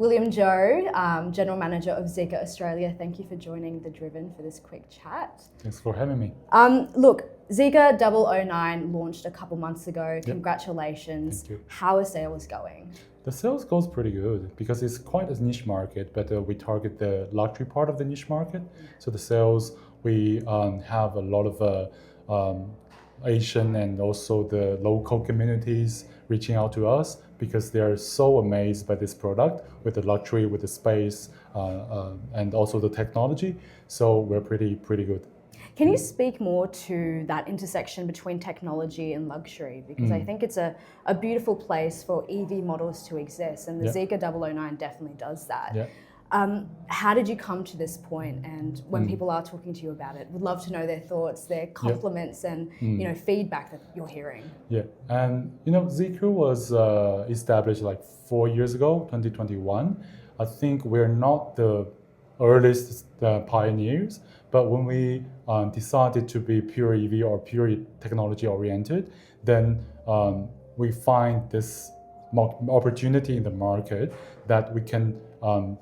William Zhou, General Manager of Zeekr Australia. Thank you for joining The Driven for this quick chat. Thanks for having me. Look, Zeekr 009 launched a couple months ago. Yep. Congratulations. Thank you. How are sales going? The sales goes pretty good because it's quite a niche market, but we target the luxury part of the niche market. So the sales, we have a lot of Asian and also the local communities reaching out to us because they are so amazed by this product with the luxury, with the space, and also the technology. So we're pretty good. Can you speak more to that intersection between technology and luxury? Because I think it's a beautiful place for EV models to exist, and the Zeekr 009 definitely does that. Yeah. How did you come to this point? And when people are talking to you about it, would love to know their thoughts, their compliments, and feedback that you're hearing. Yeah, and Zeekr was established like 4 years ago, 2021. I think we're not the earliest pioneers, but when we decided to be pure EV or pure technology oriented, then we find this opportunity in the market that we can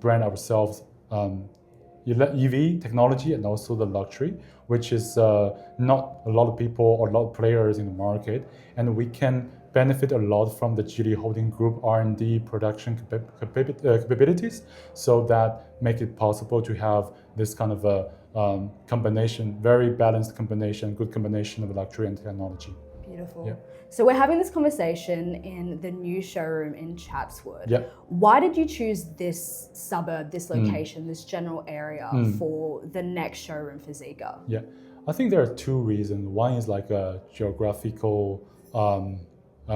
brand ourselves EV technology and also the luxury, which is not a lot of people or a lot of players in the market, and we can benefit a lot from the Geely Holding Group R&D production capabilities, so that make it possible to have this kind of a combination, very balanced combination, good combination of luxury and technology. Beautiful. Yeah. So we're having this conversation in the new showroom in Chatswood. Yeah. Why did you choose this suburb, this location, this general area for the next showroom for Zeekr? Yeah, I think there are two reasons. One is like a geographical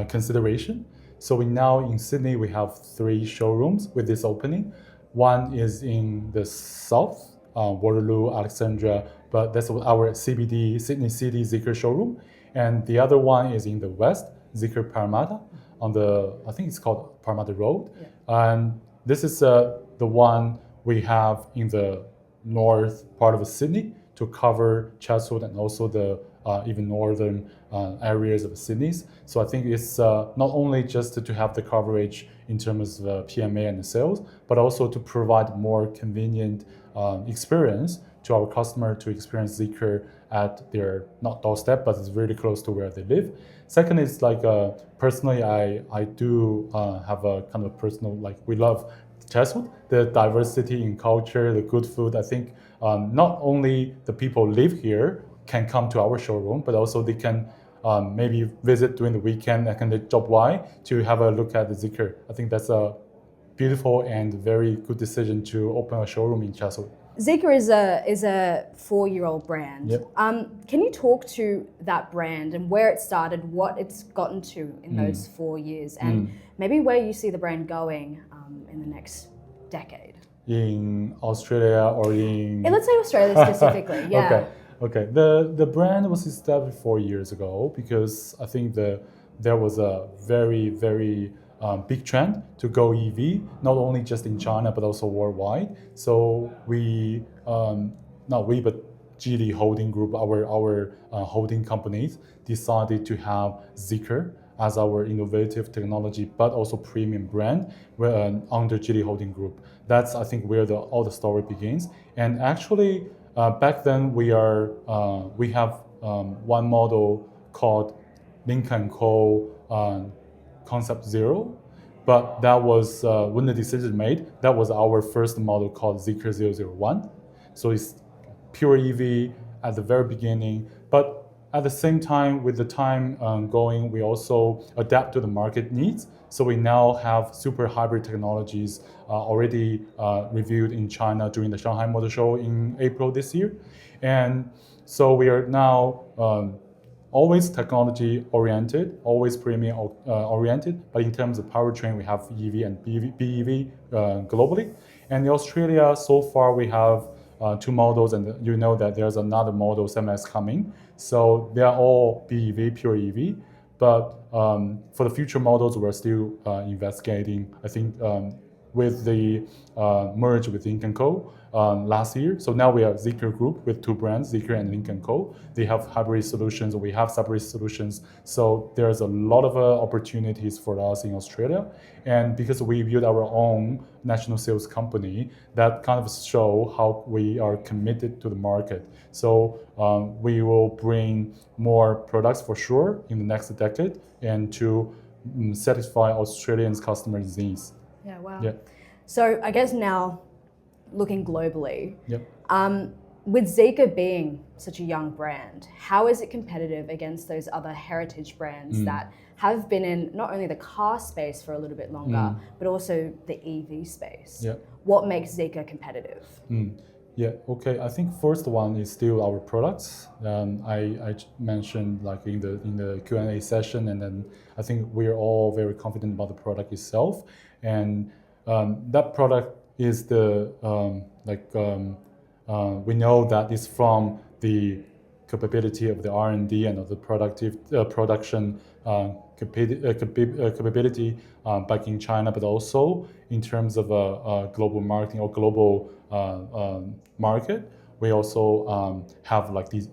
consideration. So now in Sydney, we have 3 showrooms with this opening. One is in the south, Waterloo, Alexandra, but that's our CBD, Sydney City Zeekr showroom. And the other one is in the west, Zeekr Parramatta, on the, I think it's called Parramatta Road. Yeah. And this is the one we have in the north part of Sydney to cover Chatswood and also the even northern areas of Sydney. So I think it's not only just to have the coverage in terms of PMA and the sales, but also to provide more convenient experience to our customer to experience Zeekr at their, not doorstep, but it's really close to where they live. Second is like, personally, I do have a kind of personal, like we love Chatswood, the diversity in culture, the good food. I think not only the people live here can come to our showroom, but also they can maybe visit during the weekend and can drop by to have a look at the Zeekr. I think that's a beautiful and very good decision to open a showroom in Chatswood. Zeekr is a 4-year-old brand. Yep. Can you talk to that brand and where it started, what it's gotten to in those 4 years, and maybe where you see the brand going in the next decade? In Australia or in... Let's say Australia specifically, yeah. Okay. The brand was established 4 years ago because I think there was a very big trend to go EV, not only just in China but also worldwide. So but Geely Holding Group, our holding companies, decided to have Zeekr as our innovative technology, but also premium brand under Geely Holding Group. That's, I think, where all the story begins. And actually, back then we have one model called Lynk & Co. Concept Zero, but that was when the decision made, that was our first model called Zeekr 001. So it's pure EV at the very beginning, but at the same time, with the time going, we also adapt to the market needs. So we now have super hybrid technologies already reviewed in China during the Shanghai Motor Show in April this year. And so we are now always technology oriented, always premium oriented, but in terms of powertrain, we have EV and BEV globally. And in Australia, so far we have 2 models, and you know that there's another model semi coming. So they are all BEV, pure EV. But for the future models, we're still investigating. I think with the merge with Link & Co. Last year. So now we have Zeekr Group with two brands, Zeekr and Link & Co. They have hybrid solutions, we have separate solutions. So there's a lot of opportunities for us in Australia. And because we built our own national sales company, that kind of show how we are committed to the market. So we will bring more products for sure in the next decade and to satisfy Australians' customers' needs. Yeah, wow. Yeah. So I guess now, looking globally, Yep. with Zeekr being such a young brand, how is it competitive against those other heritage brands that have been in not only the car space for a little bit longer, but also the EV space? Yeah. What makes Zeekr competitive? Yeah, okay. I think first one is still our products. I mentioned like in the Q&A session, and then I think we're all very confident about the product itself, and that product is we know that it's from the capability of the R&D and of the production capability back in China, but also in terms of global marketing or global market. We also have like these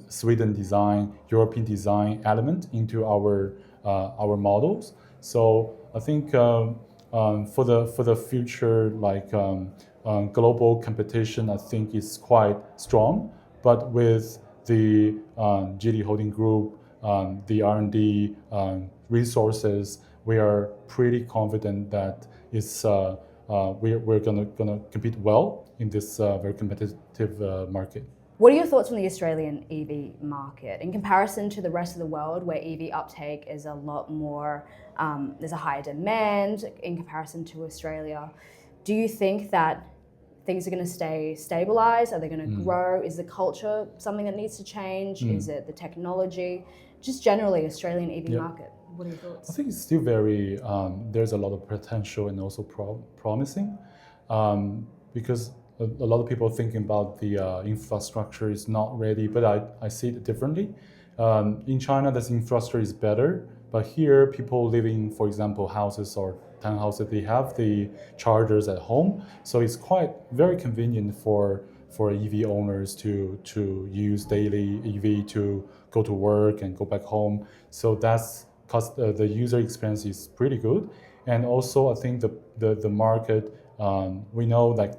Sweden design, European design element into our models. So I think for the future, like global competition, I think is quite strong. But with the GD Holding Group, the R&D resources, we are pretty confident that it's we're gonna compete well in this very competitive market. What are your thoughts on the Australian EV market in comparison to the rest of the world, where EV uptake is a lot more, there's a higher demand in comparison to Australia? Do you think that things are going to stay stabilized? Are they going to grow? Is the culture something that needs to change? Is it the technology? Just generally, Australian EV market. What are your thoughts? I think it's still very, there's a lot of potential and also promising, because a lot of people thinking about the infrastructure is not ready, but I see it differently. In China, this infrastructure is better, but here people living, for example, houses or townhouses, they have the chargers at home, so it's quite very convenient for EV owners to use daily EV to go to work and go back home. So that's because the user experience is pretty good, and also I think the market, we know like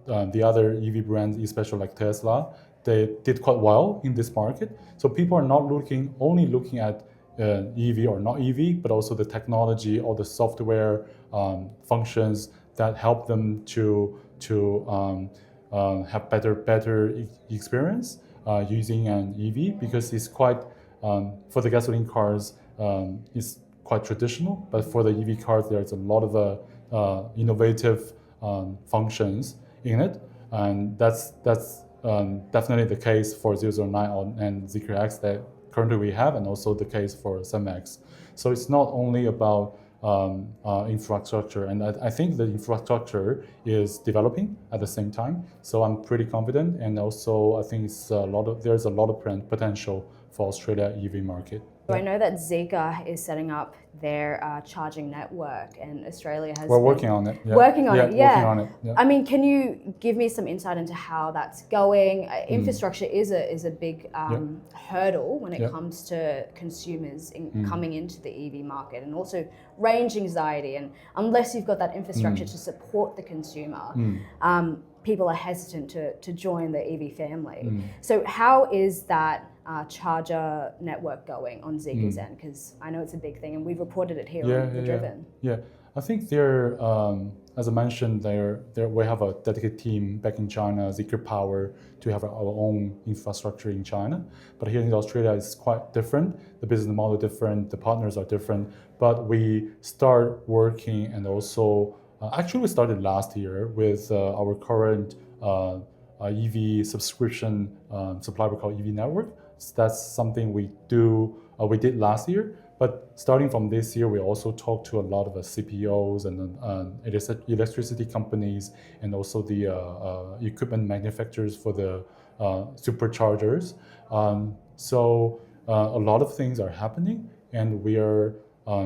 the other EV brands, especially like Tesla, they did quite well in this market. So people are not only looking at EV or not EV, but also the technology or the software functions that help them to have better experience using an EV, because it's quite for the gasoline cars it's quite traditional, but for the EV cars there's a lot of innovative functions in it, and that's definitely the case for 009 and Zeekr X that currently we have, and also the case for some X. So it's not only about infrastructure, and I think the infrastructure is developing at the same time. So I'm pretty confident, and also I think there's a lot of potential for Australia EV market. So I know that Zeekr is setting up their charging network, and Australia has. We're working on it. Yeah. Working on it, yeah. Working on it. Yeah. I mean, can you give me some insight into how that's going? Infrastructure is a big hurdle when it comes to consumers coming into the EV market, and also range anxiety. And unless you've got that infrastructure to support the consumer, people are hesitant to join the EV family. So how is that charger network going on Zeekr's end? Because I know it's a big thing, and we've reported it here on The Driven. Yeah, I think they're, as I mentioned, we have a dedicated team back in China, Zeekr Power, to have our own infrastructure in China. But here in Australia, it's quite different. The business model is different, the partners are different. But we start working, and also, actually we started last year with our current EV subscription supplier called EV Network. So that's something we did last year. But starting from this year, we also talked to a lot of the CPOs and electricity companies, and also the equipment manufacturers for the superchargers. So a lot of things are happening, and we are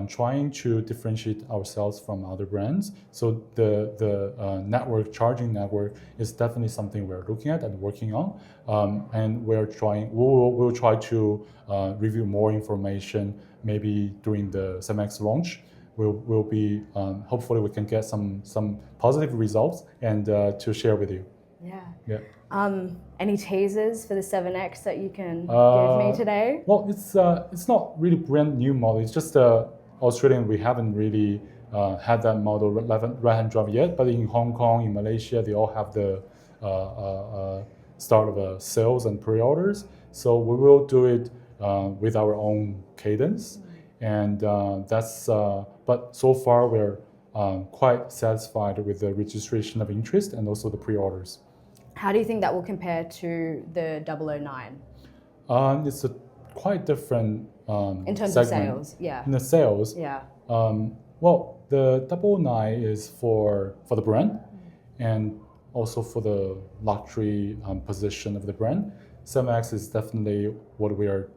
trying to differentiate ourselves from other brands. So the network, charging network, is definitely something we're looking at and working on. And we'll try to review more information maybe during the CEMEX launch. We'll be hopefully we can get some positive results and to share with you. Yeah. Any teasers for the 7X that you can give me today? Well, it's not really brand new model. It's just Australian. We haven't really had that model right-hand drive yet. But in Hong Kong, in Malaysia, they all have the start of sales and pre-orders. So we will do it with our own cadence, and that's. But so far, we're quite satisfied with the registration of interest and also the pre-orders. How do you think that will compare to the 009? It's a quite different in terms segment. of sales, yeah. In the sales, yeah. Well, the 009 is for the brand, and also for the luxury position of the brand. CEMEX is definitely what we are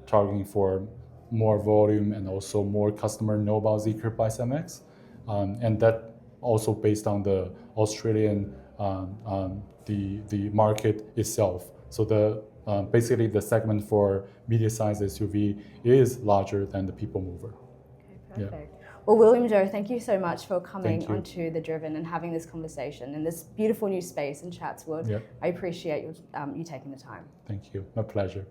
targeting for, more volume and also more customer know about Zeekr by CEMEX, and that also based on the Australian the market itself. So basically the segment for medium-sized SUV is larger than the people mover. Okay, perfect. Yeah. Well, William Zhou, thank you so much for coming onto The Driven and having this conversation in this beautiful new space in Chatswood. Yeah. I appreciate you taking the time. Thank you. My pleasure.